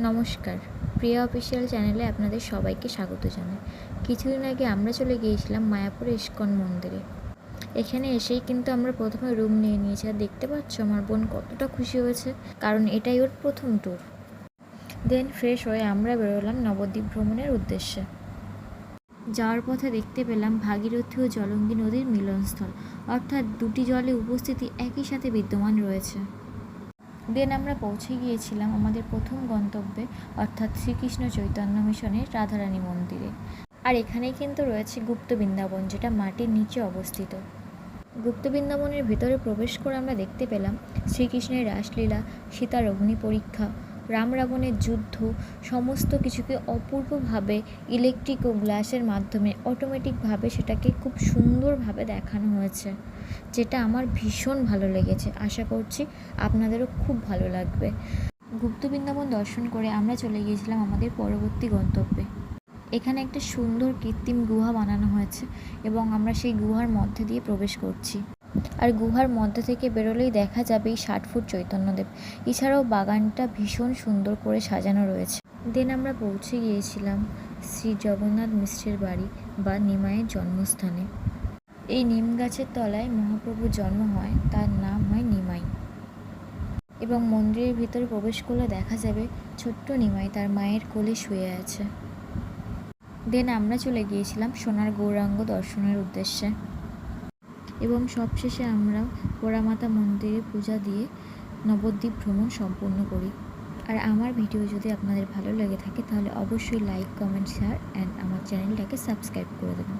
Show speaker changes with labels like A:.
A: নমস্কার, প্রিয়া অফিসিয়াল চ্যানেলে আপনাদের সবাইকে স্বাগত জানাই। কিছুদিন আগে আমরা চলে গিয়েছিলাম মায়াপুরে ইস্কন মন্দিরে। এখানে এসেই কিন্তু আমরা প্রথমে রুম নিয়ে নিয়েছি, আর দেখতে পাচ্ছ আমার বোন কতটা খুশি হয়েছে, কারণ এটাই ওর প্রথম ট্যুর। দেন ফ্রেশ হয়ে আমরা বেরোলাম নবদ্বীপ ভ্রমণের উদ্দেশ্যে। যাওয়ার পথে দেখতে পেলাম ভাগীরথী ও জলঙ্গি নদীর মিলনস্থল, অর্থাৎ দুটি জলে উপস্থিতি একই সাথে বিদ্যমান রয়েছে। দেন আমরা পৌঁছে গিয়েছিলাম আমাদের প্রথম গন্তব্যে, অর্থাৎ শ্রীকৃষ্ণ চৈতন্য মিশনের রাধারানী মন্দিরে। আর এখানেই কিন্তু রয়েছে গুপ্ত বৃন্দাবন, যেটা মাটির নিচে অবস্থিত। গুপ্ত বৃন্দাবনের ভেতরে প্রবেশ করে আমরা দেখতে পেলাম শ্রীকৃষ্ণের রাসলীলা, সীতার অগ্নি পরীক্ষা, রাম রাবণের যুদ্ধ, সমস্ত কিছুকে অপূর্বভাবে ইলেকট্রিক ও গ্লাসের মাধ্যমে অটোমেটিকভাবে সেটাকে খুব সুন্দরভাবে দেখানো হয়েছে, যেটা আমার ভীষণ ভালো লেগেছে। আশা করছি আপনাদেরও খুব ভালো লাগবে। গুপ্ত বৃন্দাবন দর্শন করে আমরা চলে গিয়েছিলাম আমাদের পরবর্তী গন্তব্যে। এখানে একটা সুন্দর কৃত্রিম গুহা বানানো হয়েছে এবং আমরা সেই গুহার মধ্যে দিয়ে প্রবেশ করছি। আর গুহার মধ্যে থেকে বেরোলেই দেখা যাবে এই 60 ফুট চৈতন্যদেব। এছাড়াও বাগানটা ভীষণ সুন্দর করে সাজানো রয়েছে। দেন আমরা পৌঁছে গিয়েছিলাম শ্রী জগন্নাথ মিশ্রের বাড়ি বা নিমাইয়ের জন্মস্থানে। এই নিম গাছের তলায় মহাপ্রভুর জন্ম হয়, তার নাম হয় নিমাই। এবং মন্দিরের ভিতরে প্রবেশ করলে দেখা যাবে ছোট্ট নিমাই তার মায়ের কোলে শুয়ে আছে। দেন আমরা চলে গিয়েছিলাম সোনার গৌরাঙ্গ দর্শনের উদ্দেশ্যে এবং সবশেষে আমরা পোড়ামাতা মন্দিরে পূজা দিয়ে নবদ্বীপ ভ্রমণ সম্পূর্ণ করি। আর আমার ভিডিও যদি আপনাদের ভালো লেগে থাকে তাহলে অবশ্যই লাইক, কমেন্ট, শেয়ার অ্যান্ড আমার চ্যানেলটাকে সাবস্ক্রাইব করে দেবেন।